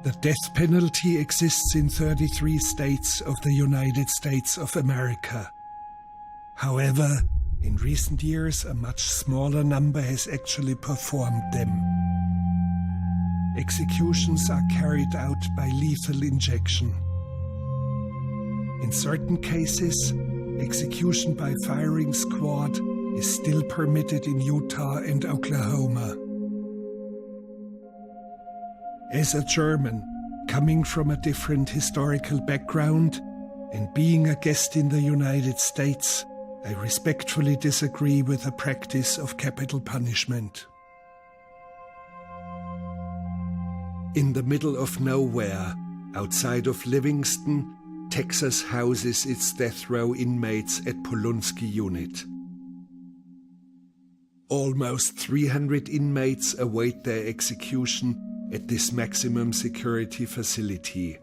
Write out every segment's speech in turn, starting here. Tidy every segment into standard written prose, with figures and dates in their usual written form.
The death penalty exists in 33 states of the United States of America. However, in recent years, a much smaller number has actually performed them. Executions are carried out by lethal injection. In certain cases, execution by firing squad is still permitted in Utah and Oklahoma. As a German, coming from a different historical background and being a guest in the United States, I respectfully disagree with the practice of capital punishment. In the middle of nowhere, outside of Livingston, Texas houses its death row inmates at Polunsky Unit. Almost 300 inmates await their execution at this maximum security facility.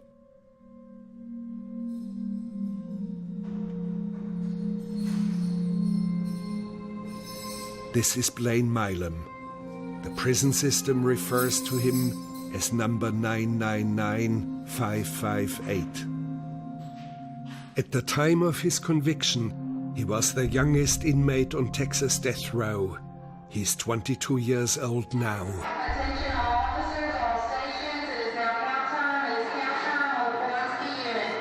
This is Blaine Milam. The prison system refers to him as number 999558. At the time of his conviction, he was the youngest inmate on Texas death row. He's 22 years old now. Attention all officers, all stations. It is now count time. It is count time on the Pulaski unit.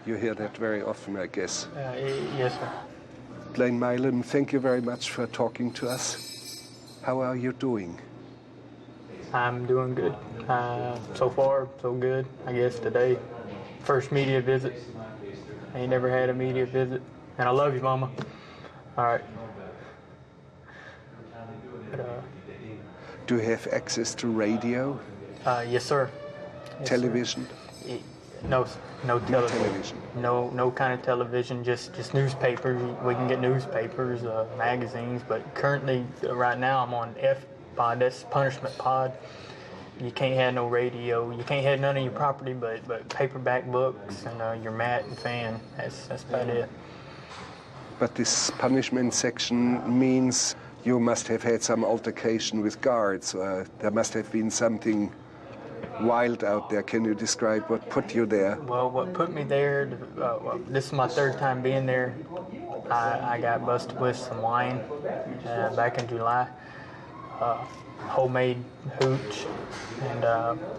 You hear that very often, I guess. Yes, sir. Blaine Milam, thank you very much for talking to us. How are you doing? I'm doing good. So far, so good. I guess today, first media visit. I ain't never had a media visit. And I love you, Mama. All right. But, Do you have access to radio? yes, sir. Yes, Television? Sir. No television. No kind of television, just newspapers. We can get newspapers, magazines, but currently, right now, I'm on F-pod, that's punishment pod. You can't have no radio. You can't have none of your property but paperback books and your mat and fan. That's about it. But this punishment section means you must have had some altercation with guards. There must have been something wild out there. Can you describe what put you there? Well, what put me there, this is my third time being there. I got busted with some wine back in July. Homemade hooch, and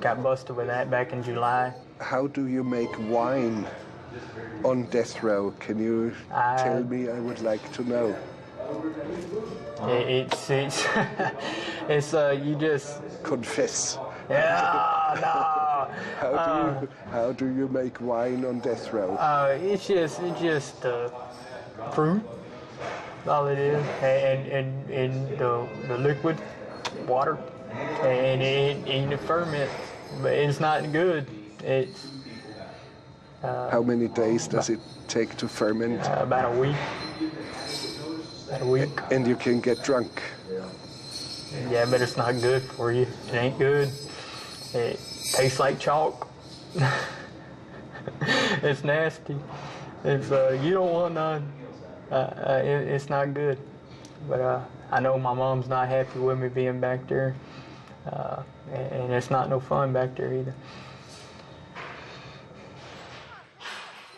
got busted with that back in July. How do you make wine on death row? Can you tell me? I would like to know. It's you just confess. Yeah, no. How do you make wine on death row? It's just fruit. All it is, and the liquid water, and it ferments, but it's not good. It's how many days does it take to ferment? About a week. And you can get drunk. Yeah, but it's not good for you. It ain't good. It tastes like chalk. It's nasty. It's you don't want none. It's not good. But I know my mom's not happy with me being back there, and it's not no fun back there either.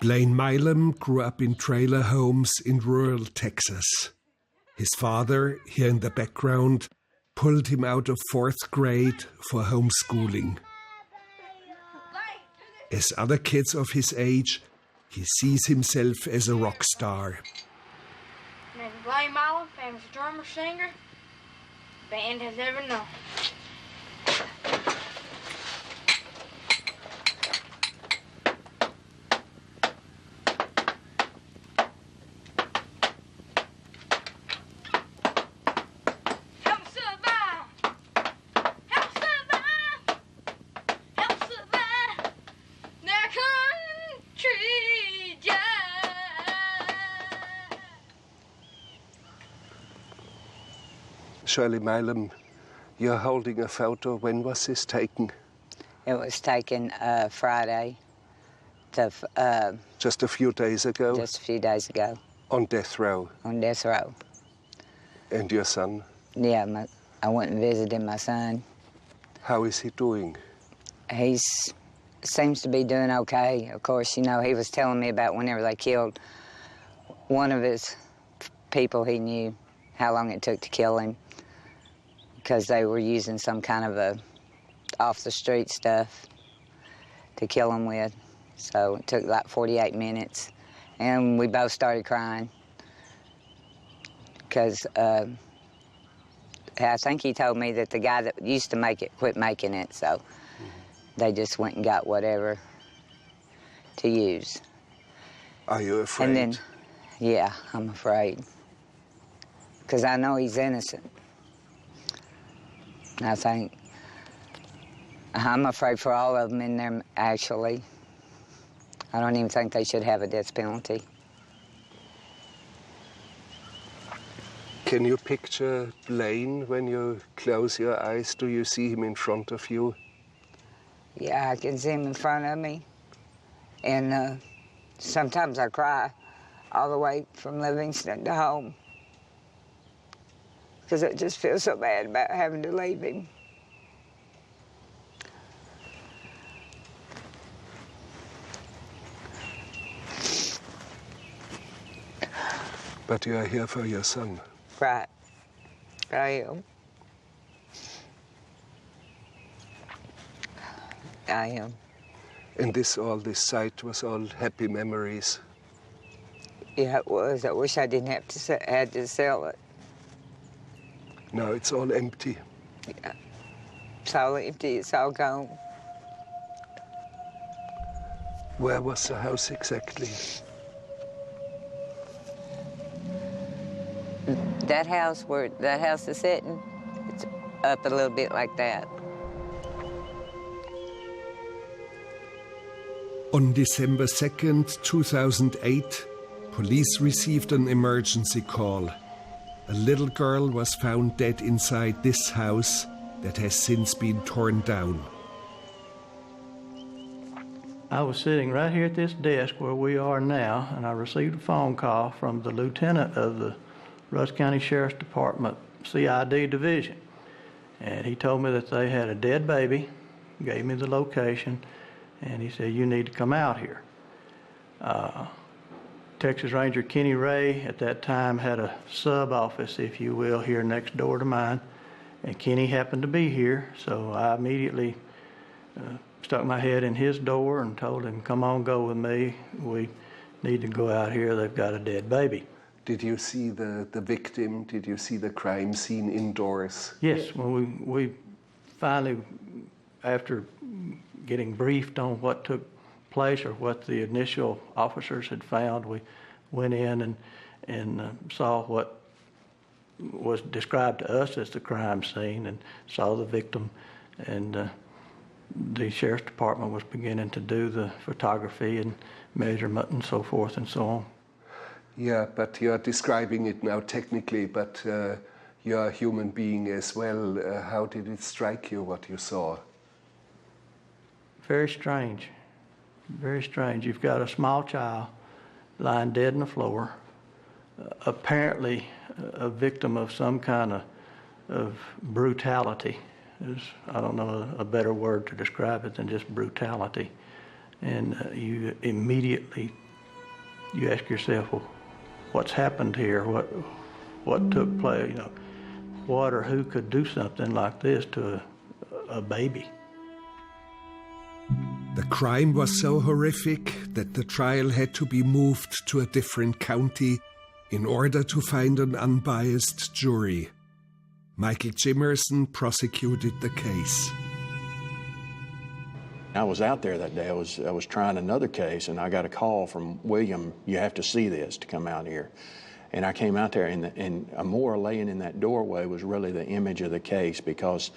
Blaine Milam grew up in trailer homes in rural Texas. His father, here in the background, pulled him out of 4th grade for homeschooling. As other kids of his age, he sees himself as a rock star. Blaine Milam, famous drummer, singer, band has ever known. Shirley Milam, you're holding a photo. When was this taken? It was taken Friday. Just a few days ago? Just a few days ago. On death row? On death row. And your son? Yeah, I went and visited my son. How is he doing? He seems to be doing okay. Of course, you know, he was telling me about whenever they killed one of his people, he knew how long it took to kill him because they were using some kind of a off-the-street stuff to kill him with. So it took like 48 minutes, and we both started crying because I think he told me that the guy that used to make it quit making it, so they just went and got whatever to use. Are you afraid? And then, yeah, I'm afraid. Because I know he's innocent. I think I'm afraid for all of them in there, actually. I don't even think they should have a death penalty. Can you picture Blaine when you close your eyes? Do you see him in front of you? Yeah, I can see him in front of me. And sometimes I cry all the way from Livingston to home because I just feel so bad about having to leave him. But you are here for your son. Right. I am. I am. And this site was all happy memories. Yeah, it was. I wish I didn't have to had to sell it. Now it's all empty. Yeah. It's all empty. It's all gone. Where was the house exactly? That house where that house is sitting, it's up a little bit like that. On December 2nd, 2008, police received an emergency call. A little girl was found dead inside this house that has since been torn down. I was sitting right here at this desk where we are now, and I received a phone call from the lieutenant of the Rusk County Sheriff's Department CID division. And he told me that they had a dead baby, gave me the location, and he said, you need to come out here. Texas Ranger Kenny Ray at that time had a sub office, if you will, here next door to mine. And Kenny happened to be here, so I immediately stuck my head in his door and told him, come on, go with me. We need to go out here. They've got a dead baby. Did you see the victim? Did you see the crime scene indoors? Yes, when we finally, after getting briefed on what took place or what the initial officers had found, we went in and saw what was described to us as the crime scene and saw the victim, and the Sheriff's Department was beginning to do the photography and measurement and so forth and so on. Yeah, but you're describing it now technically, but you're a human being as well. How did it strike you, what you saw? Very strange. Very strange. You've got a small child lying dead on the floor, apparently a victim of some kind of brutality. I don't know a better word to describe it than just brutality. And you immediately, you ask yourself, well, what's happened here? What took place? You know, what or who could do something like this to a baby? The crime was so horrific that the trial had to be moved to a different county in order to find an unbiased jury. Michael Jimerson prosecuted the case. I was out there that day. I was trying another case, and I got a call from William, you have to see this, to come out here. And I came out there, and Amora laying in that doorway was really the image of the case, because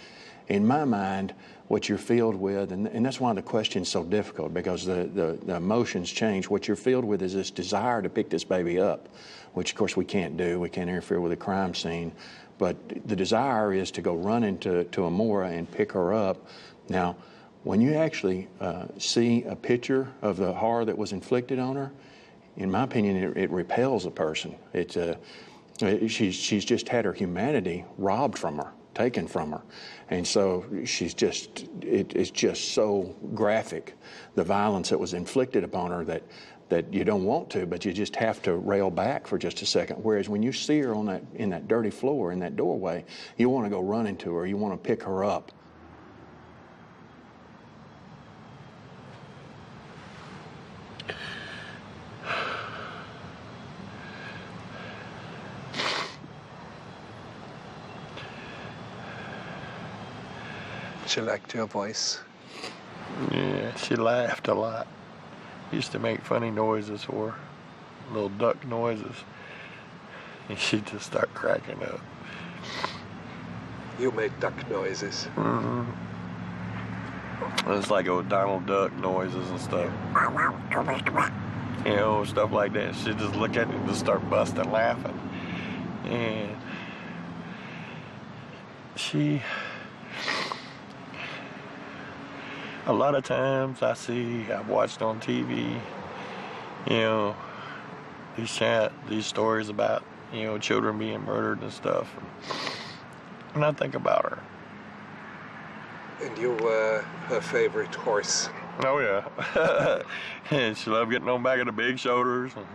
in my mind, what you're filled with, and that's why the question's so difficult, because the emotions change. What you're filled with is this desire to pick this baby up, which of course we can't do. We can't interfere with a crime scene. But the desire is to go run into Amora and pick her up. Now, when you actually see a picture of the horror that was inflicted on her, in my opinion, it repels a person. She's just had her humanity robbed from her. taken from her. And so she's just, it's just so graphic, the violence that was inflicted upon her, that you don't want to, but you just have to rail back for just a second. Whereas when you see her in that dirty floor, in that doorway, you want to go running to her, you want to pick her up. She liked your voice. Yeah, she laughed a lot. Used to make funny noises for her, little duck noises. And she'd just start cracking up. You made duck noises. Mm-hmm. It's like old Donald Duck noises and stuff. You know, stuff like that. She'd just look at me and just start busting laughing. And a lot of times I've watched on TV, you know, these stories about, you know, children being murdered and stuff. And I think about her. And you were her favorite horse. Oh, yeah. And she loved getting on back of the big shoulders and,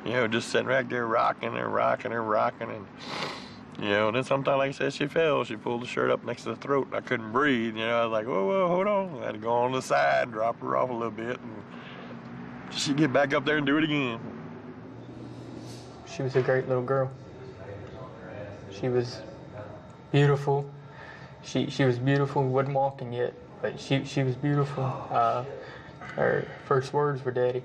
you know, just sitting right there rocking and rocking and rocking. And, you know, then sometimes, like I said, she fell. She pulled the shirt up next to the throat, and I couldn't breathe. You know, I was like, whoa, hold on. I had to go on the side, drop her off a little bit, and she'd get back up there and do it again. She was a great little girl. She was beautiful. She was beautiful. Wasn't walking yet, but she was beautiful. Her first words were "Daddy."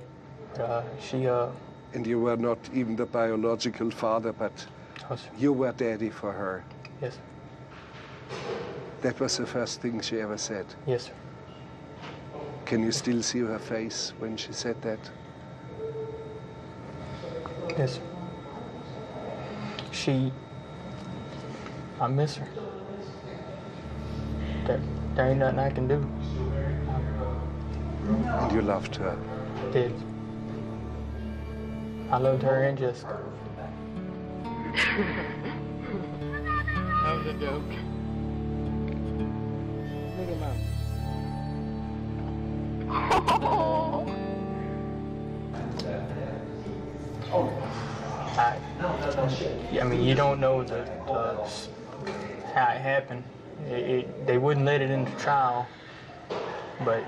And you were not even the biological father, but you were daddy for her. Yes. That was the first thing she ever said. Yes, sir. Can you still see her face when she said that? Yes. I miss her. There ain't nothing I can do. And you loved her? I did. I loved her and Jessica. That was a joke. Look at Mom. I mean, you don't know how it happened. They wouldn't let it into trial, but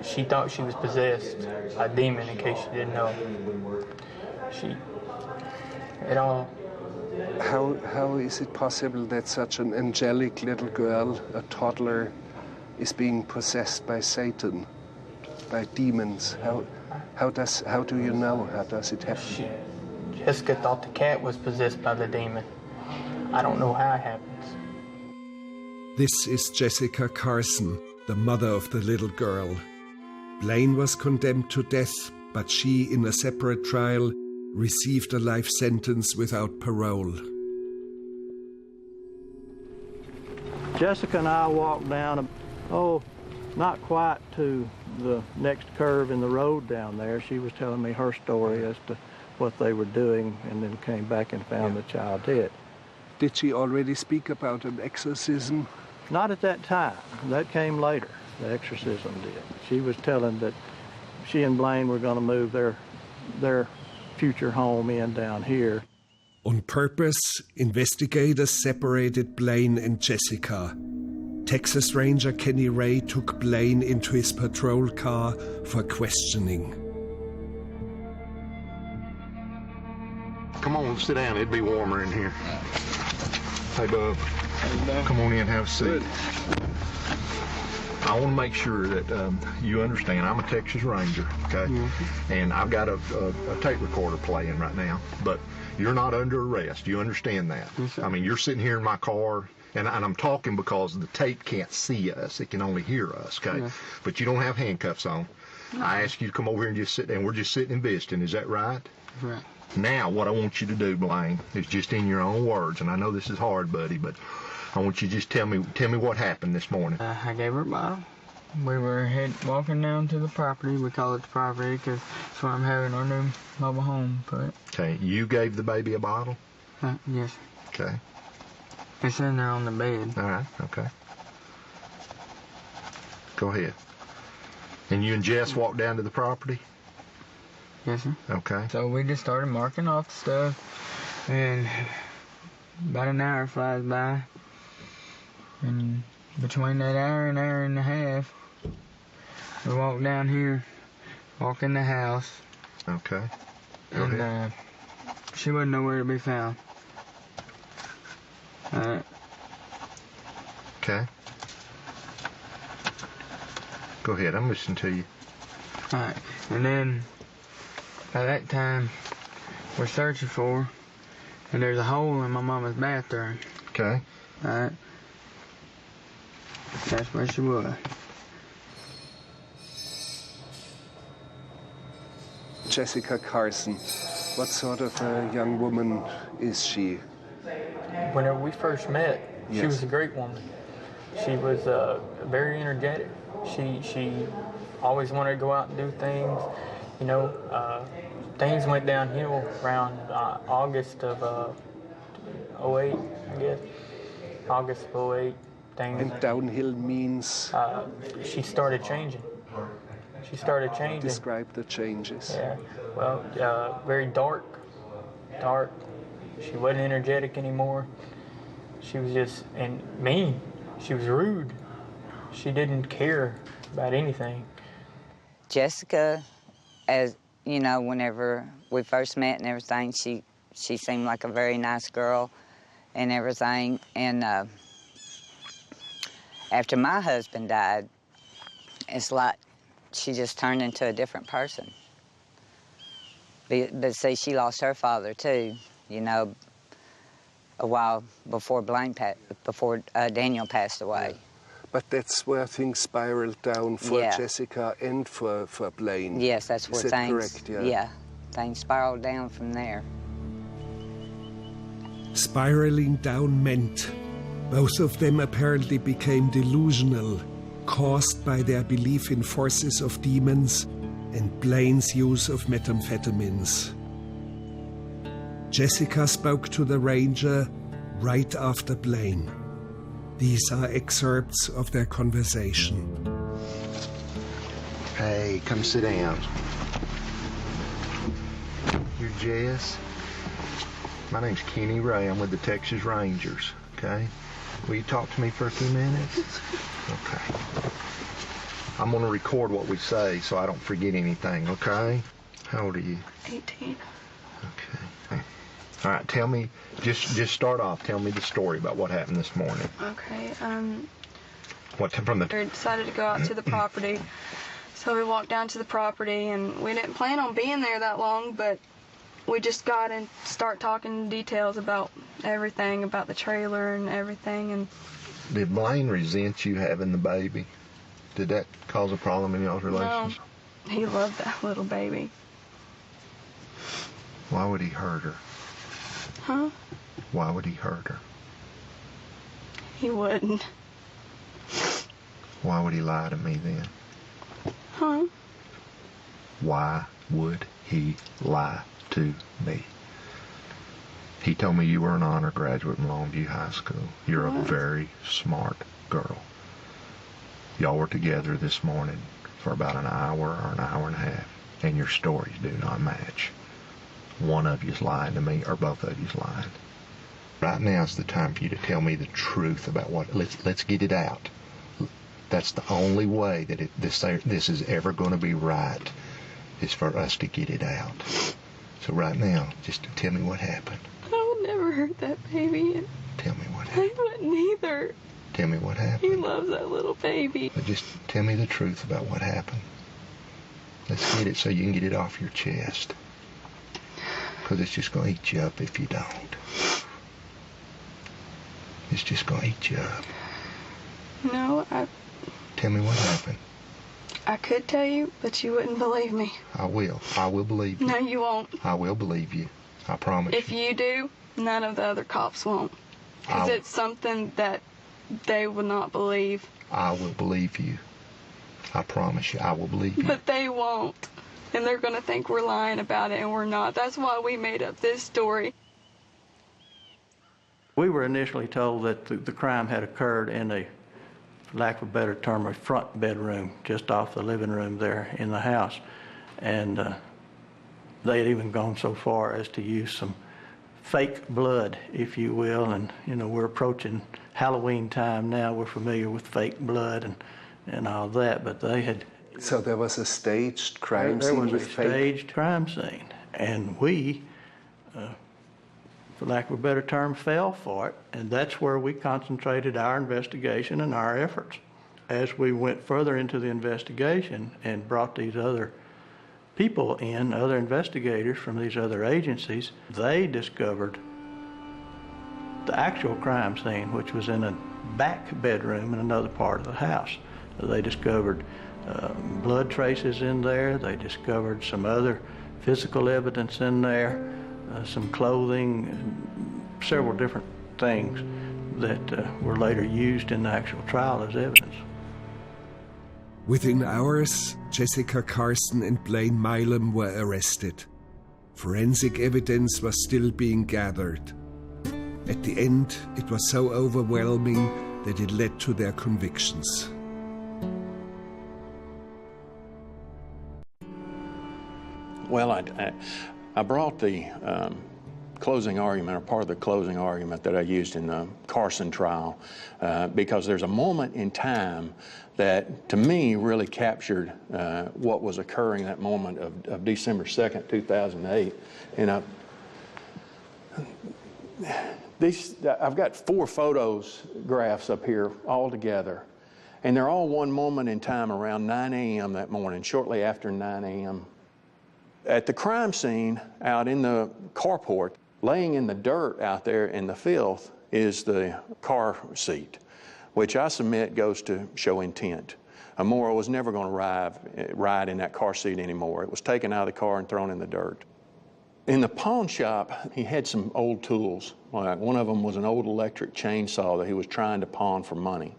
she thought she was possessed by a demon, in case you didn't know. How is it possible that such an angelic little girl, a toddler, is being possessed by Satan, by demons? How do you know? How does it happen? Jessica thought the cat was possessed by the demon. I don't know how it happens. This is Jessica Carson, the mother of the little girl. Blaine was condemned to death, but she, in a separate trial, received a life sentence without parole. Jessica and I walked down, not quite to the next curve in the road down there. She was telling me her story as to what they were doing, and then came back and found the child dead. Did she already speak about an exorcism? Not at that time. That came later. The exorcism did. She was telling that she and Blaine were going to move their future home in down here. On purpose, investigators separated Blaine and Jessica. Texas Ranger Kenny Ray took Blaine into his patrol car for questioning. Come on, sit down. It'd be warmer in here. Hey, Bub. Come on in, have a seat. I want to make sure that you understand I'm a Texas Ranger, okay? Mm-hmm. And I've got a tape recorder playing right now, but you're not under arrest. You understand that? Yes, I mean, you're sitting here in my car, and I'm talking because the tape can't see us. It can only hear us, okay? Yeah. But you don't have handcuffs on. No. I asked you to come over here and just sit down. We're just sitting and visiting. Is that right? Right. Now, what I want you to do, Blaine, is just in your own words, and I know this is hard, buddy, but I want you to just tell me what happened this morning. I gave her a bottle. We were walking down to the property. We call it the property because it's where I'm having our new mobile home put. Okay, you gave the baby a bottle? Yes. Okay. It's in there on the bed. All right, okay. Go ahead. And you and Jess walked down to the property? Yes, sir. Okay. So we just started marking off the stuff, and about an hour flies by, and between that hour and a half, we walk down here, walk in the house. Okay. Go ahead. And she wasn't nowhere to be found. Okay. Go ahead, I'm listening to you. Alright, and then by that time, we're searching for her, and there's a hole in my mama's bathroom. Okay. Alright. That's where she was. Jessica Carson, what sort of a young woman is she? Whenever we first met, she Yes. was a great woman. She was very energetic. She always wanted to go out and do things. You know, things went downhill around August of 08, I guess. August of 08. Things. And downhill means? She started changing. She started changing. Describe the changes. Yeah. Well, very dark. She wasn't energetic anymore. She was just mean. She was rude. She didn't care about anything. Jessica, as you know, whenever we first met and everything, she seemed like a very nice girl and everything. And after my husband died, it's like she just turned into a different person. But see, she lost her father too, you know, a while before Daniel passed away. But that's where things spiraled down for Yeah. Jessica and for Blaine. Yes, that's where Is that things, correct? Yeah. things spiraled down from there. Spiraling down meant both of them apparently became delusional, caused by their belief in forces of demons and Blaine's use of methamphetamines. Jessica spoke to the ranger right after Blaine. These are excerpts of their conversation. Hey, come sit down. You're Jess? My name's Kenny Ray. I'm with the Texas Rangers, okay? Will you talk to me for a few minutes? Okay. I'm going to record what we say so I don't forget anything, okay? How old are you? 18. Okay. All right, tell me, just start off. Tell me the story about what happened this morning. Okay, What from the... we decided to go out to the property. So we walked down to the property, and we didn't plan on being there that long, but we just got and start talking details about everything, about the trailer and everything. And Did Blaine resent you having the baby? Did that cause a problem in y'all's relationship? no, he loved that little baby. Why would he hurt her? Huh? Why would he hurt her? He wouldn't. Why would he lie to me then? Huh? Why would he lie to me? He told me you were an honor graduate in Longview High School. You're a very smart girl. Y'all were together this morning for about an hour or an hour and a half, and your stories do not match. One of you's lying to me, or both of you's lying. Right now is the time for you to tell me the truth about what. Let's get it out. That's the only way that this is ever going to be right, is for us to get it out. So right now, just tell me what happened. I would never hurt that baby. Tell me what happened. I wouldn't either. Tell me what He happened. loves that little baby. But just tell me the truth about what happened. Let's get it so you can get it off your chest. Because it's just going to eat you up if you don't. It's just going to eat you up. No, Tell me what happened. I could tell you, but you wouldn't believe me. I will. I will believe you. No, you won't. I will believe you. I promise If you. you do, none of the other cops won't. Because I- it's something that they would not believe. I will believe you. I promise you, I will believe you. But they won't. And they're going to think we're lying about it, and we're not. That's why we made up this story. We were initially told that the crime had occurred in a, for lack of a better term, a front bedroom just off the living room there in the house. And they had even gone so far as to use some fake blood, if you will. And, you know, we're approaching Halloween time now. We're familiar with fake blood and all that, but they had... So there was a staged crime scene with fake? There was a staged crime scene. And we, for lack of a better term, fell for it. And that's where we concentrated our investigation and our efforts. As we went further into the investigation and brought these other people in, other investigators from these other agencies, they discovered the actual crime scene, which was in a back bedroom in another part of the house. They discovered blood traces in there. They discovered some other physical evidence in there, some clothing, and several different things that were later used in the actual trial as evidence. Within hours, Jessica, Carson, and Blaine Milam were arrested. Forensic evidence was still being gathered. At the end, it was so overwhelming that it led to their convictions. Well, I brought the closing argument, or part of the closing argument that I used in the Carson trial, because there's a moment in time that, to me, really captured what was occurring that moment of December 2nd, 2008. And I've got 4 photographs up here all together, and they're all one moment in time around 9 a.m. that morning, shortly after 9 a.m. At the crime scene, out in the carport, laying in the dirt out there in the filth, is the car seat, which I submit goes to show intent. Amora was never going to ride in that car seat anymore. It was taken out of the car and thrown in the dirt. In the pawn shop, he had some old tools. One of them was an old electric chainsaw that he was trying to pawn for money.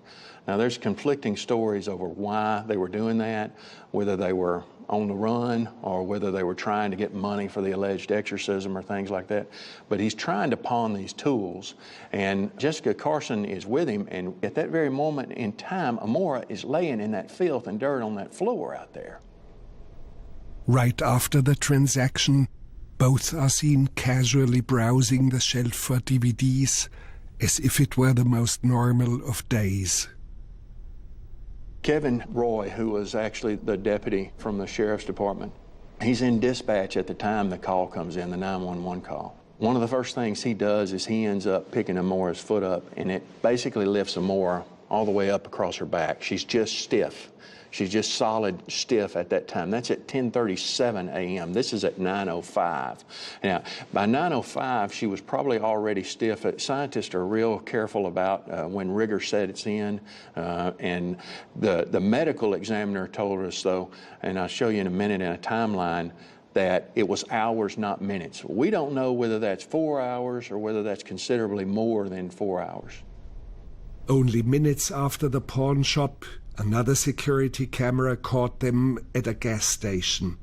Now, there's conflicting stories over why they were doing that, whether they were on the run or whether they were trying to get money for the alleged exorcism or things like that. But he's trying to pawn these tools, and Jessica Carson is with him, and at that very moment in time, Amora is laying in that filth and dirt on that floor out there. Right after the transaction, both are seen casually browsing the shelf for DVDs, as if it were the most normal of days. Kevin Roy, who was actually the deputy from the sheriff's department, he's in dispatch at the time the call comes in, the 911 call. One of the first things he does is he ends up picking Amora's foot up, and it basically lifts Amora all the way up across her back. She's just stiff. She's just solid stiff at that time. That's at 10:37 a.m. This is at 9:05. Now, by 9:05, she was probably already stiff. Scientists are real careful about when rigor sets in, and the medical examiner told us, though, and I'll show you in a minute in a timeline, that it was hours, not minutes. We don't know whether that's 4 hours or whether that's considerably more than 4 hours. Only minutes after the pawn shop, another security camera caught them at a gas station.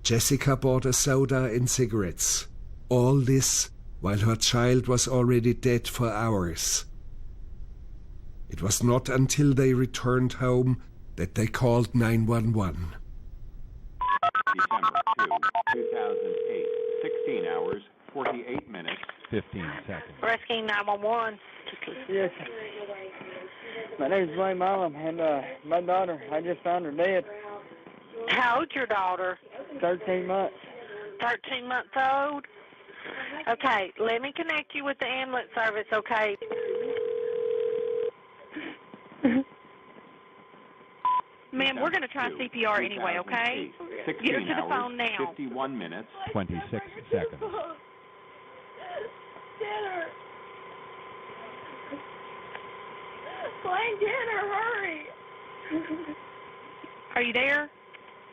Jessica bought a soda and cigarettes. All this while her child was already dead for hours. It was not until they returned home that they called 911. December 2, 2008, 16 hours, 48 minutes, 15 seconds. Rescue 911. Yes. My name's Blaine Milam, and my daughter, I just found her dead. How old's your daughter? 13 months. 13 months old? Okay, let me connect you with the ambulance service, okay? Ma'am, we're going to try CPR anyway, okay? Get her to the phone now. 51 minutes, 26 seconds. Get her! Blaine, get her, hurry! Are you there?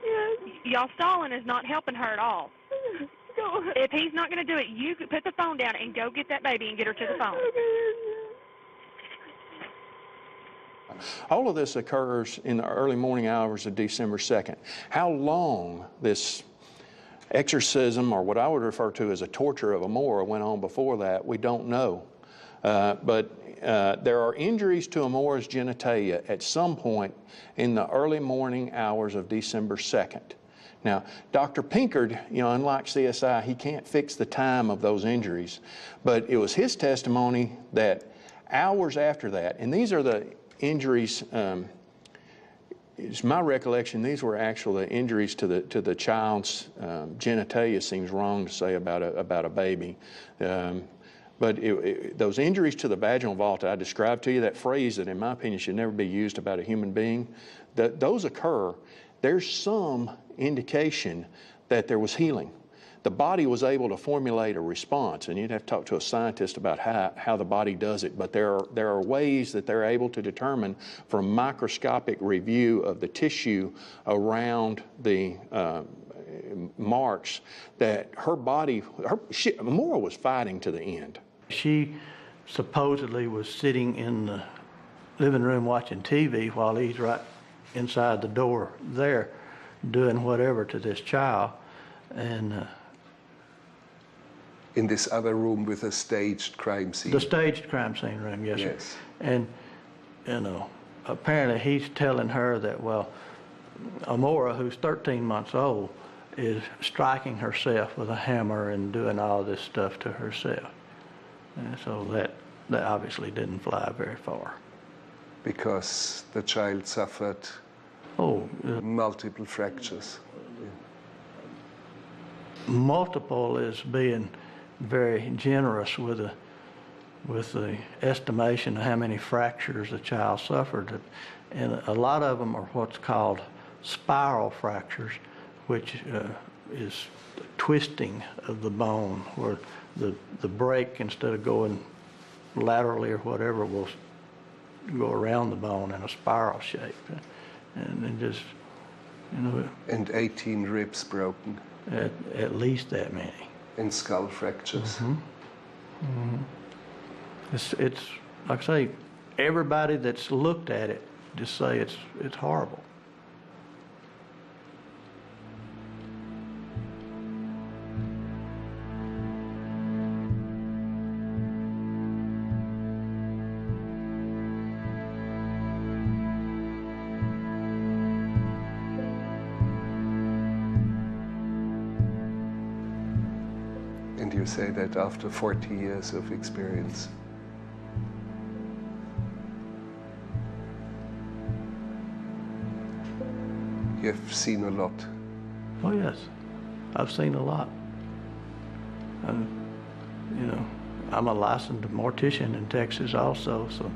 Yes. Y'all stalling is not helping her at all. Go ahead. If he's not going to do it, you put the phone down and go get that baby and get her to the phone. All of this occurs in the early morning hours of December 2nd. How long this exorcism, or what I would refer to as a torture of Amora, went on before that, we don't know. But there are injuries to Amora's genitalia at some point in the early morning hours of December 2nd. Now, Dr. Pinkard, unlike CSI, he can't fix the time of those injuries, but it was his testimony that hours after that, and these are the injuries, it's my recollection, these were actually injuries to the child's genitalia. Seems wrong to say about a baby. But those injuries to the vaginal vault I described to you, that phrase that in my opinion should never be used about a human being, those occur. There's some indication that there was healing. The body was able to formulate a response, and you'd have to talk to a scientist about how the body does it, but there are ways that they're able to determine from microscopic review of the tissue around the marks that her body, Amora was fighting to the end. She supposedly was sitting in the living room watching TV while he's right inside the door there doing whatever to this child. And in this other room with a staged crime scene. The staged crime scene room, yes, yes. Sir. And, apparently he's telling her that, well, Amora, who's 13 months old, is striking herself with a hammer and doing all this stuff to herself. And so that obviously didn't fly very far. Because the child suffered multiple fractures. Multiple is being very generous with the estimation of how many fractures the child suffered. And a lot of them are what's called spiral fractures, which is the twisting of the bone, where the break, instead of going laterally or whatever, will go around the bone in a spiral shape. And then just, And 18 ribs broken. At least that many. And skull fractures. Mm-hmm. Mm-hmm. It's like I say, everybody that's looked at it just say it's horrible. And you say that after 40 years of experience. You've seen a lot. Oh yes, I've seen a lot. I'm a licensed mortician in Texas also, so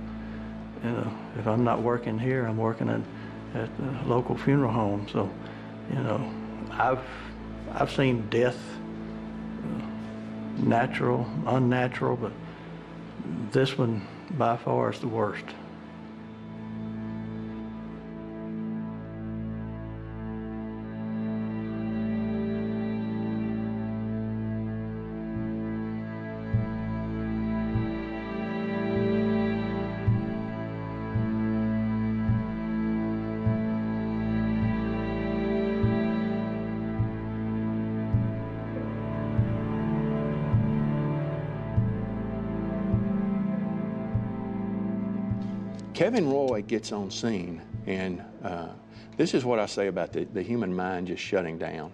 if I'm not working here, I'm working at the local funeral home. So, I've seen death, natural, unnatural, but this one by far is the worst. Kevin Roy gets on scene, and this is what I say about the human mind just shutting down.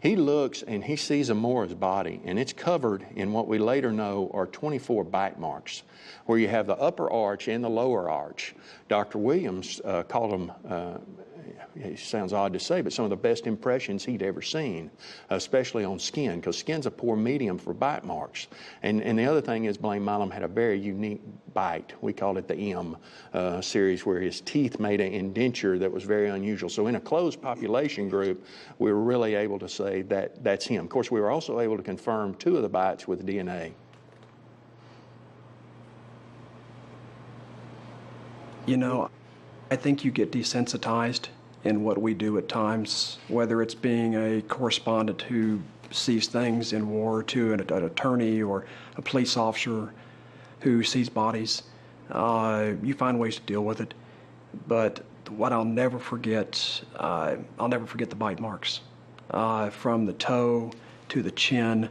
He looks and he sees Amora's body, and it's covered in what we later know are 24 bite marks, where you have the upper arch and the lower arch. Dr. Williams called them, it sounds odd to say, but some of the best impressions he'd ever seen, especially on skin, because skin's a poor medium for bite marks. And the other thing is Blaine Milam had a very unique bite. We called it the M series, where his teeth made an indenture that was very unusual. So in a closed population group, we were really able to say that that's him. Of course, we were also able to confirm 2 of the bites with DNA. I think you get desensitized in what we do at times, whether it's being a correspondent who sees things in war, to an attorney or a police officer who sees bodies. You find ways to deal with it. But what I'll never forget the bite marks. From the toe to the chin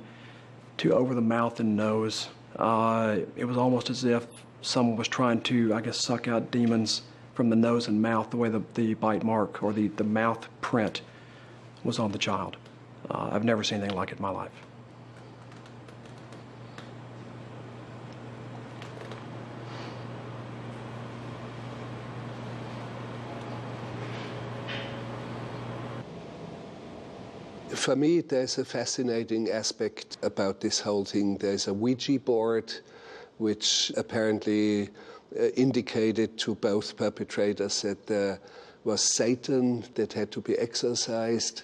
to over the mouth and nose. It was almost as if someone was trying to, I guess, suck out demons from the nose and mouth, the way the bite mark or the mouth print was on the child. I've never seen anything like it in my life. For me, there's a fascinating aspect about this whole thing. There's a Ouija board, which apparently indicated to both perpetrators that there was Satan that had to be exorcised.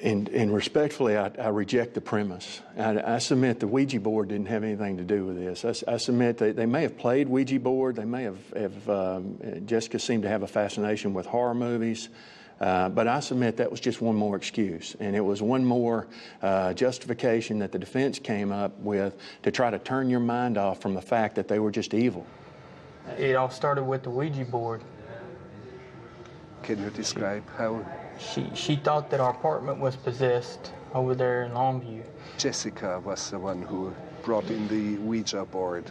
And respectfully, I reject the premise. I submit the Ouija board didn't have anything to do with this. I submit that they may have played Ouija board. They may have Jessica seemed to have a fascination with horror movies. But I submit that was just one more excuse, and it was one more justification that the defense came up with to try to turn your mind off from the fact that they were just evil. It all started with the Ouija board. Can you describe how? She thought that our apartment was possessed over there in Longview. Jessica was the one who brought in the Ouija board.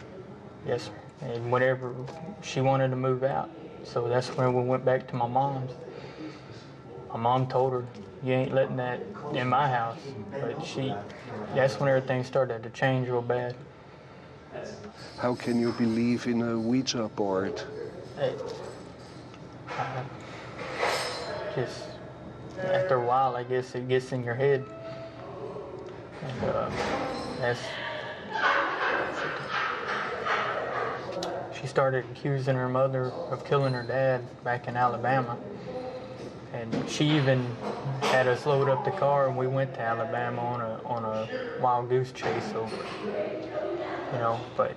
Yes, and whenever she wanted to move out, so that's when we went back to my mom's. My mom told her, "You ain't letting that in my house." But that's when everything started to change real bad. How can you believe in a Ouija board? Just after a while, I guess it gets in your head. And she started accusing her mother of killing her dad back in Alabama. And she even had us load up the car, and we went to Alabama on a wild goose chase over, but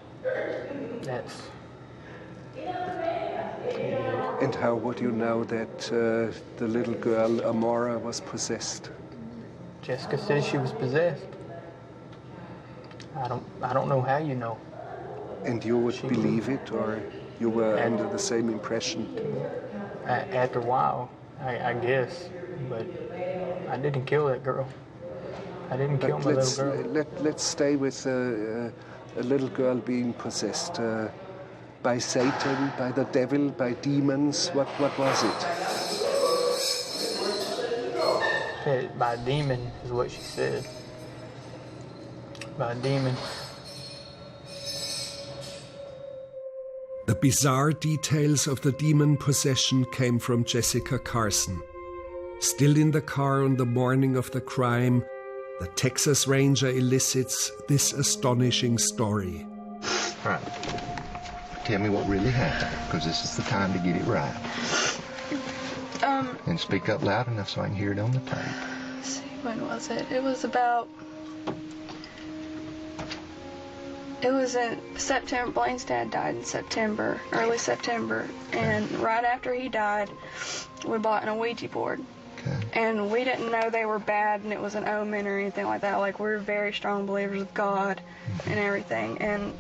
that's... And how would you know that the little girl, Amora, was possessed? Jessica says she was possessed. I don't know how you know. And you would believe it, or you were under the same impression? After a while, I guess, but I didn't kill that girl. I didn't kill my little girl. Let's stay with a little girl being possessed by Satan, by the devil, by demons. What was it? By a demon is what she said. By a demon. The bizarre details of the demon possession came from Jessica Carson. Still in the car on the morning of the crime, the Texas Ranger elicits this astonishing story. All right. Tell me what really happened, because this is the time to get it right. And speak up loud enough so I can hear it on the tape. Let's see, when was it? It was about... It was in September. Blaine's dad died in September, early September. And right after he died, we bought an Ouija board. Okay. And we didn't know they were bad and it was an omen or anything like that. Like, we're very strong believers of God and everything. And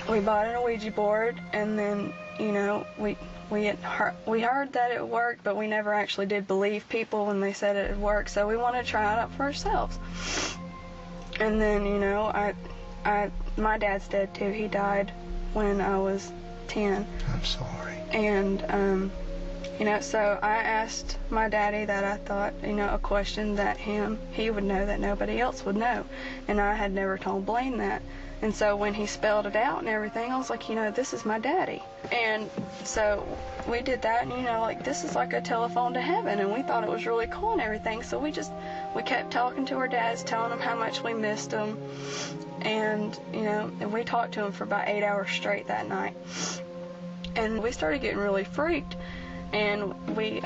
we bought an Ouija board, and then, we heard that it worked, but we never actually did believe people when they said it would work. So we wanted to try it out for ourselves. And then, my dad's dead too. He died when I was 10. I'm sorry. And, so I asked my daddy that I thought, a question that he would know that nobody else would know. And I had never told Blaine that. And so when he spelled it out and everything, I was like, this is my daddy. And so we did that, and, this is like a telephone to heaven. And we thought it was really cool and everything. So we kept talking to our dads, telling them how much we missed them. And, and we talked to him for about 8 hours straight that night. And we started getting really freaked. And we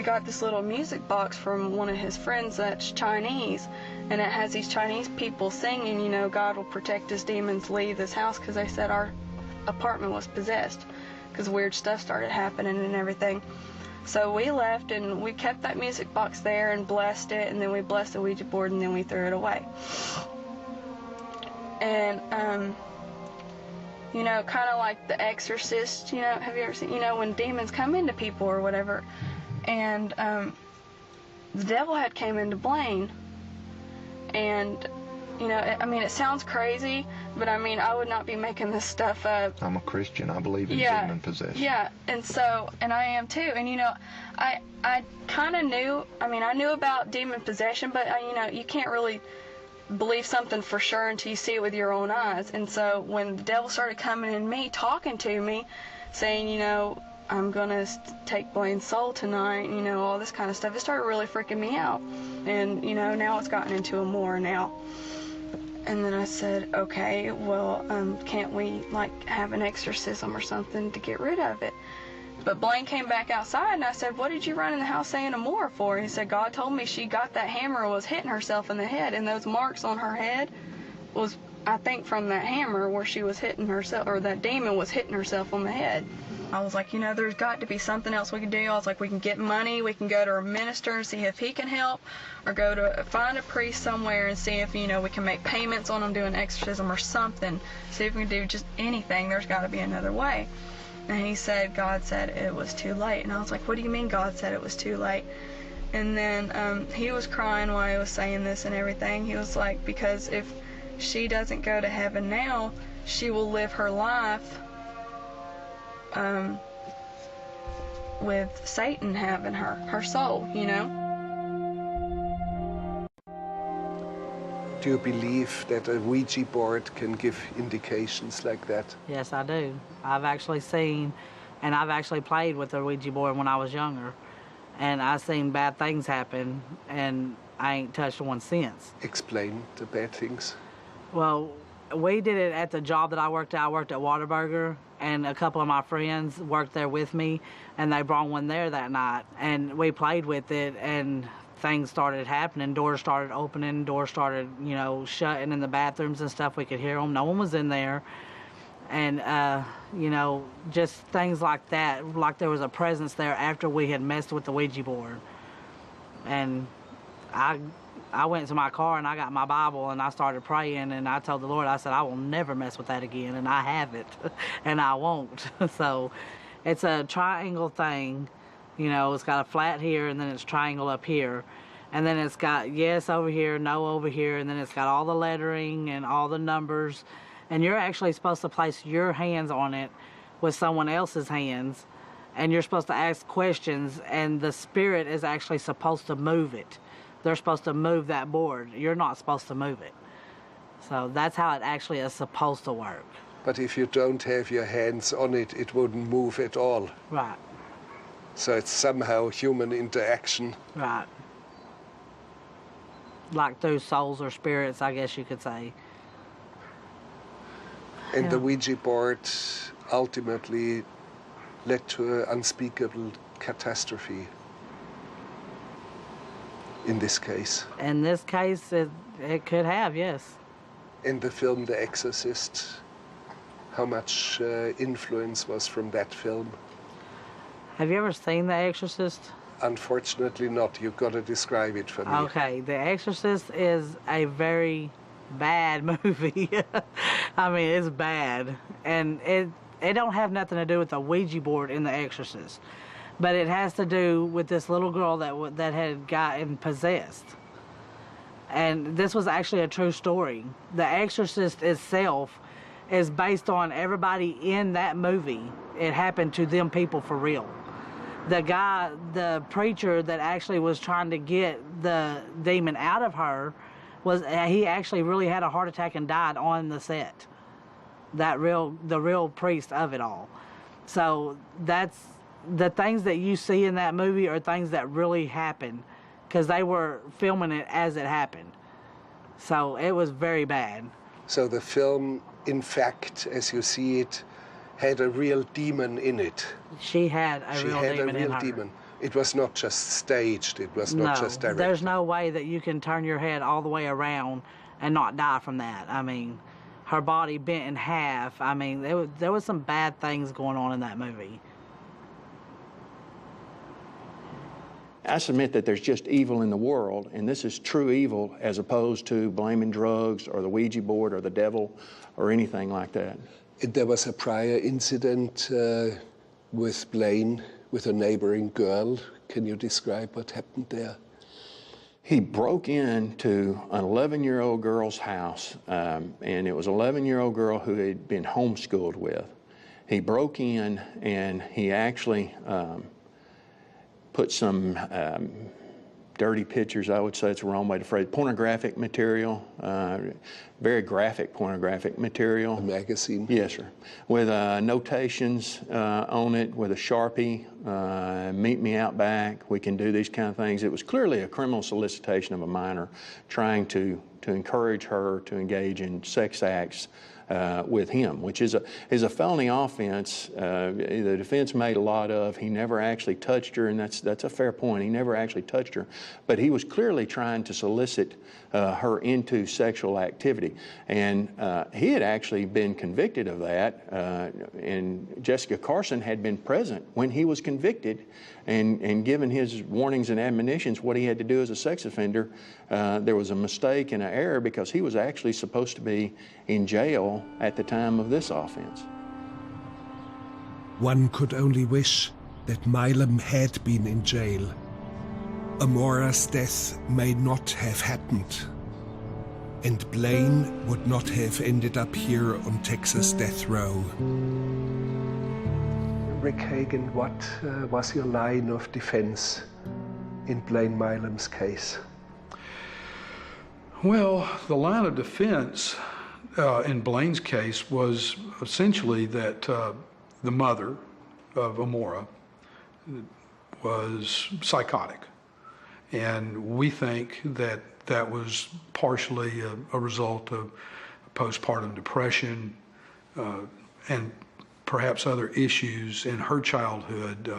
got this little music box from one of his friends that's Chinese. And it has these Chinese people singing, God will protect us, demons leave this house, because they said our apartment was possessed because weird stuff started happening and everything. So we left, and we kept that music box there and blessed it, and then we blessed the Ouija board, and then we threw it away. And, kind of like The Exorcist, have you ever seen, when demons come into people or whatever. And the devil had came into Blaine, and you know, I mean, it sounds crazy, but I mean, I would not be making this stuff up. I'm a Christian. I believe in demon possession. Yeah, and I am too. And, you know, I kind of knew, I mean, I knew about demon possession, but, you know, you can't really believe something for sure until you see it with your own eyes. And so when the devil started coming in me, talking to me, saying, you know, I'm going to take Blaine's soul tonight, you know, all this kind of stuff, it started really freaking me out. And, you know, now it's gotten into a more now. And then I said, okay, well, can't we, like, have an exorcism or something to get rid of it? But Blaine came back outside, and I said, what did you run in the house saying a more for? And he said, God told me she got that hammer and was hitting herself in the head, and those marks on her head was, I think, from that hammer where she was hitting herself, or that demon was hitting herself on the head. I was like, you know, there's got to be something else we can do. I was like, we can get money, we can go to a minister and see if he can help, or go to find a priest somewhere and see if, you know, we can make payments on them doing exorcism or something. See if we can do just anything. There's got to be another way. And he said, God said it was too late. And I was like, what do you mean God said it was too late? And then he was crying while he was saying this and everything. He was like, because if she doesn't go to heaven now, she will live her life with Satan having her soul, you know? Do you believe that a Ouija board can give indications like that? Yes, I do. I've actually seen, and I've actually played with a Ouija board when I was younger, and I've seen bad things happen, and I ain't touched one since. Explain the bad things. Well, we did it at the job that I worked at. I worked at Whataburger, and a couple of my friends worked there with me, and they brought one there that night, and we played with it, and things started happening. Doors started opening, doors started, you know, shutting in the bathrooms and stuff. We could hear them. No one was in there. And, you know, just things like that, like there was a presence there after we had messed with the Ouija board. And I went to my car and I got my Bible and I started praying, and I told the Lord, I said, I will never mess with that again, and I haven't, and I won't. So it's a triangle thing. You know, it's got a flat here, and then it's triangle up here. And then it's got yes over here, no over here, and then it's got all the lettering and all the numbers. And you're actually supposed to place your hands on it with someone else's hands, and you're supposed to ask questions, and the spirit is actually supposed to move it. They're supposed to move that board. You're not supposed to move it. So that's how it actually is supposed to work. But if you don't have your hands on it, it wouldn't move at all. Right. So it's somehow human interaction. Right. Like through souls or spirits, I guess you could say. And Yeah. the Ouija board ultimately led to an unspeakable catastrophe in this case. In this case, it could have, yes. In the film The Exorcist, how much influence was from that film? Have you ever seen The Exorcist? Unfortunately not. You've got to describe it for me. Okay, The Exorcist is a very bad movie. I mean, it's bad. And it don't have nothing to do with the Ouija board in The Exorcist. But it has to do with this little girl that had gotten possessed. And this was actually a true story. The Exorcist itself is based on everybody in that movie. It happened to them people for real. The preacher that actually was trying to get the demon out of her, he actually really had a heart attack and died on the set. The real priest of it all. So that's the things that you see in that movie are things that really happened, because they were filming it as it happened. So it was very bad. So the film, in fact, as you see it, had a real demon in it. She had a real demon in her. Demon. It was not just staged. It was not just directed. There's no way that you can turn your head all the way around and not die from that. I mean, her body bent in half. I mean, there was some bad things going on in that movie. I submit that there's just evil in the world, and this is true evil as opposed to blaming drugs or the Ouija board or the devil or anything like that. There was a prior incident with Blaine, with a neighboring girl. Can you describe what happened there? He broke into an 11-year-old girl's house, and it was an 11-year-old girl who had been homeschooled with. He broke in and he actually put some dirty pictures, I would say it's the wrong way to phrase it, pornographic material, very graphic pornographic material. A magazine? Yes, sir. With notations on it, with a Sharpie, meet me out back, we can do these kind of things. It was clearly a criminal solicitation of a minor, trying to encourage her to engage in sex acts with him, which is a felony offense. The defense made a lot of. He never actually touched her, and that's a fair point. He never actually touched her, but he was clearly trying to solicit her into sexual activity, and he had actually been convicted of that. And Jessica Carson had been present when he was convicted, and given his warnings and admonitions what he had to do as a sex offender. There was a mistake and an error because he was actually supposed to be in jail at the time of this offense. One could only wish that Milam had been in jail. Amora's death may not have happened, and Blaine would not have ended up here on Texas death row. Rick Hagan, what was your line of defense in Blaine Milam's case? Well, the line of defense in Blaine's case was essentially that the mother of Amora was psychotic. And we think that that was partially a result of postpartum depression and perhaps other issues in her childhood.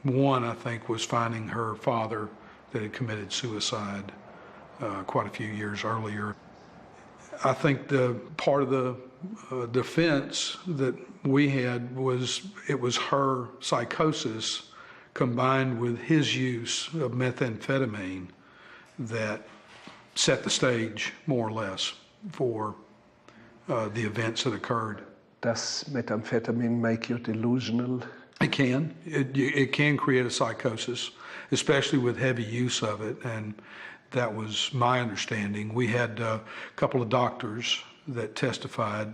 One, I think, was finding her father that had committed suicide quite a few years earlier. I think the part of the defense that we had was it was her psychosis combined with his use of methamphetamine that set the stage, more or less, for the events that occurred. Does methamphetamine make you delusional? It can. It can create a psychosis, especially with heavy use of it, and that was my understanding. We had a couple of doctors that testified.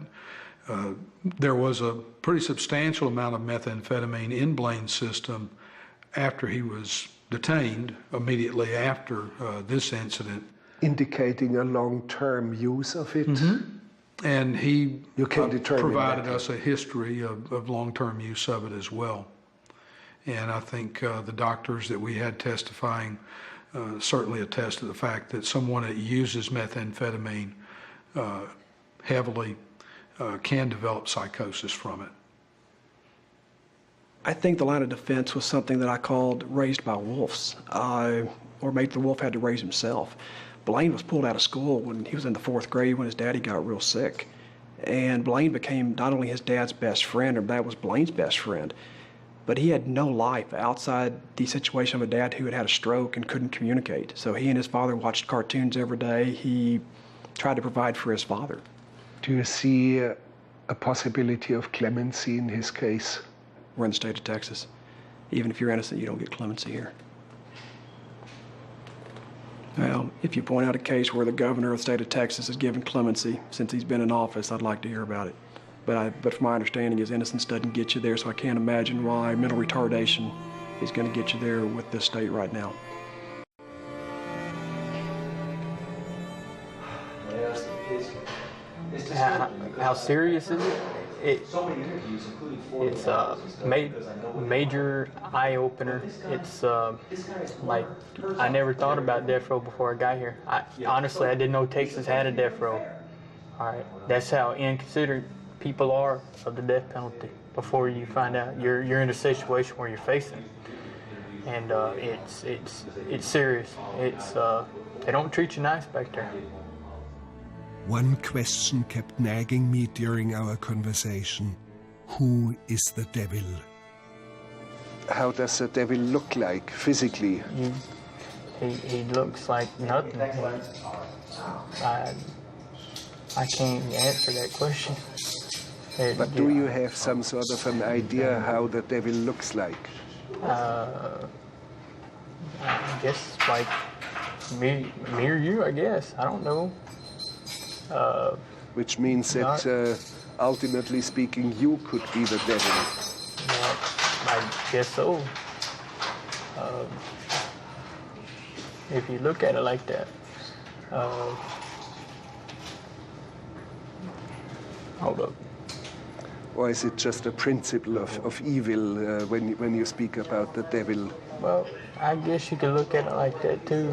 There was a pretty substantial amount of methamphetamine in Blaine's system after he was detained, immediately after this incident. Indicating a long-term use of it? Mm-hmm. And he provided that. us a history of long-term use of it as well. And I think the doctors that we had testifying certainly attest to the fact that someone that uses methamphetamine heavily can develop psychosis from it. I think the line of defense was something that I called raised by wolves, or maybe the wolf had to raise himself. Blaine was pulled out of school when he was in the 4th grade when his daddy got real sick. And Blaine became not only his dad's best friend, or that was Blaine's best friend, but he had no life outside the situation of a dad who had had a stroke and couldn't communicate. So he and his father watched cartoons every day. He tried to provide for his father. Do you see a possibility of clemency in his case? We're in the state of Texas. Even if you're innocent, you don't get clemency here. Well, if you point out a case where the governor of the state of Texas has given clemency since he's been in office, I'd like to hear about it. But from my understanding, his innocence doesn't get you there, so I can't imagine why mental retardation is going to get you there with this state right now. How serious is it? It's a major eye-opener. It's like, I never thought about death row before I got here. Honestly, I didn't know Texas had a death row. All right, that's how inconsiderate people are of the death penalty before you find out you're in a situation where you're facing it. And it's serious. They don't treat you nice back there. One question kept nagging me during our conversation. Who is the devil? How does the devil look like physically? He looks like nothing. I can't answer that question. But do you have some sort of an idea how the devil looks like? guess like me or you, I guess. I don't know. Which means that ultimately speaking, you could be the devil. Well, I guess so. If you look at it like that. Hold up. Or is it just a principle of evil when you speak about the devil? Well, I guess you could look at it like that too.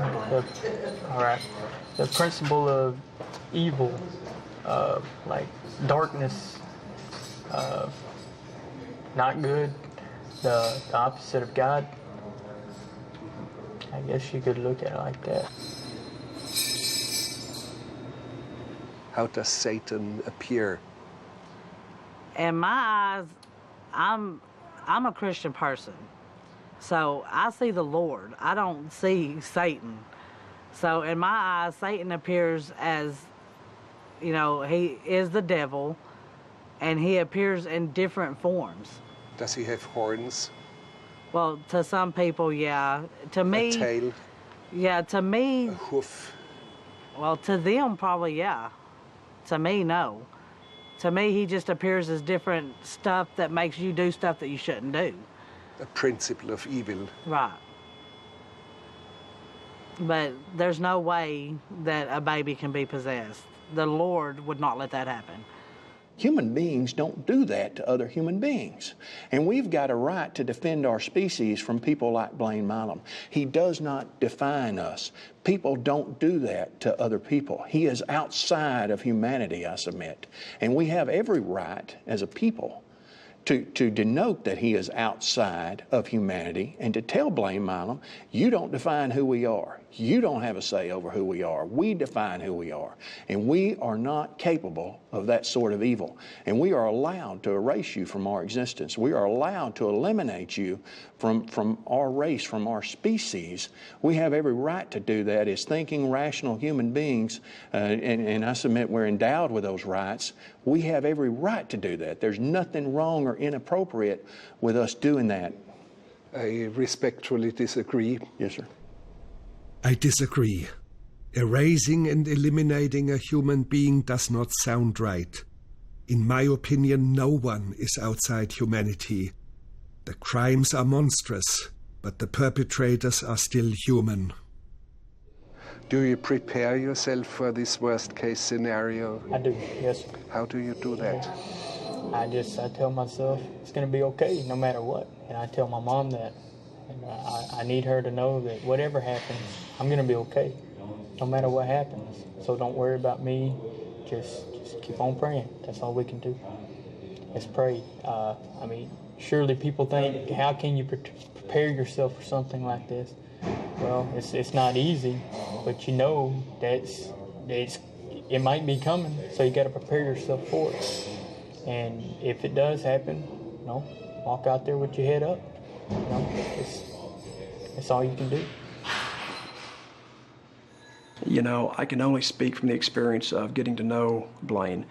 All right. The principle of evil, like darkness, not good, the opposite of God. I guess you could look at it like that. How does Satan appear? In my eyes, I'm a Christian person. So I see the Lord. I don't see Satan. So in my eyes, Satan appears as, you know, he is the devil, and he appears in different forms. Does he have horns? Well, to some people, yeah. To me, a tail? Yeah, to me. A hoof? Well, to them, probably, yeah. To me, no. To me, he just appears as different stuff that makes you do stuff that you shouldn't do. A principle of evil. Right. But there's no way that a baby can be possessed. The Lord would not let that happen. Human beings don't do that to other human beings. And we've got a right to defend our species from people like Blaine Milam. He does not define us. People don't do that to other people. He is outside of humanity, I submit. And we have every right as a people to denote that he is outside of humanity and to tell Blaine Milam, you don't define who we are. You don't have a say over who we are. We define who we are. And we are not capable of that sort of evil. And we are allowed to erase you from our existence. We are allowed to eliminate you from our race, from our species. We have every right to do that as thinking, rational human beings, and I submit we're endowed with those rights. We have every right to do that. There's nothing wrong or inappropriate with us doing that. I respectfully disagree. Yes, sir. I disagree. Erasing and eliminating a human being does not sound right. In my opinion, no one is outside humanity. The crimes are monstrous, but the perpetrators are still human. Do you prepare yourself for this worst-case scenario? I do, yes. How do you do that? I tell myself it's going to be okay no matter what. And I tell my mom that. And I need her to know that whatever happens, I'm going to be okay no matter what happens. So don't worry about me. Just keep on praying. That's all we can do. Let's pray. I mean, surely people think, how can you prepare yourself for something like this? Well, it's not easy, but you know that it might be coming, so you got to prepare yourself for it. And if it does happen, you know, walk out there with your head up. You know, it's all you can do. You know, I can only speak from the experience of getting to know Blaine.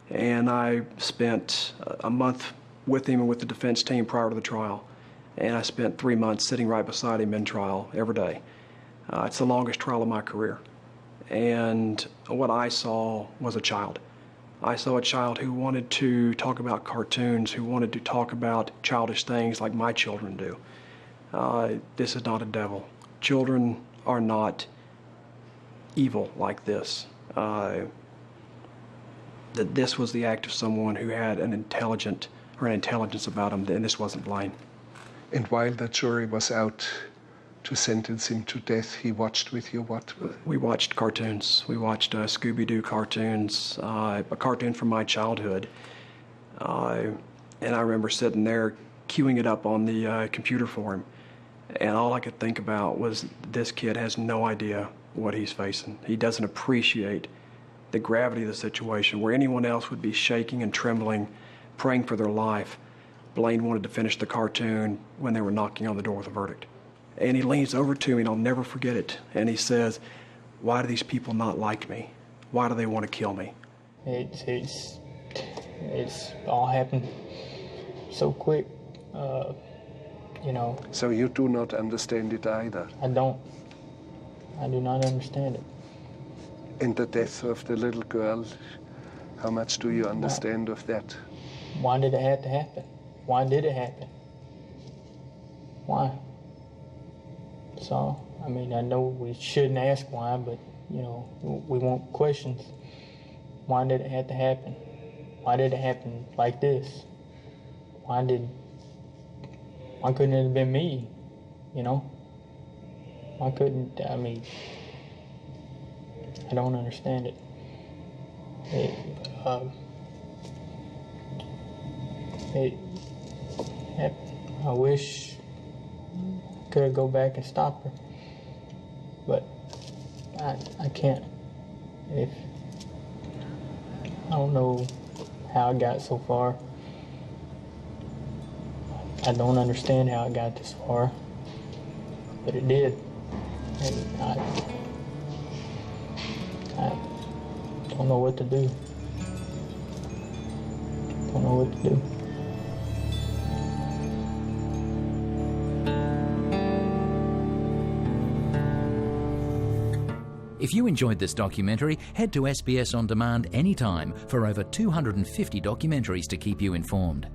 And I spent a month with him and with the defense team prior to the trial. And I spent 3 months sitting right beside him in trial every day. It's the longest trial of my career. And what I saw was a child. I saw a child who wanted to talk about cartoons, who wanted to talk about childish things like my children do. This is not a devil. Children are not evil like this. That this was the act of someone who had an intelligence about him, and this wasn't Blaine. And while the jury was out to sentence him to death, he watched with you what? We watched cartoons. We watched Scooby-Doo cartoons, a cartoon from my childhood. And I remember sitting there queuing it up on the computer for him. And all I could think about was this kid has no idea what he's facing. He doesn't appreciate the gravity of the situation. Where anyone else would be shaking and trembling, praying for their life, Blaine wanted to finish the cartoon when they were knocking on the door with a verdict. And he leans over to me, and I'll never forget it, and he says, why do these people not like me? Why do they want to kill me? It's all happened so quick. you know. So you do not understand it either? I don't. I do not understand it. And the death of the little girl, how much do you understand of that? Why did it have to happen? Why did it happen? Why? So, I mean, I know we shouldn't ask why, but, you know, we want questions. Why did it have to happen? Why did it happen like this? Why couldn't it have been me, you know? Why couldn't, I mean, I don't understand it. It happened. I wish I could go back and stop her, but I can't. I don't know how I got so far. I don't understand how I got this far, but it did. And I don't know what to do. Don't know what to do. If you enjoyed this documentary, head to SBS On Demand anytime for over 250 documentaries to keep you informed.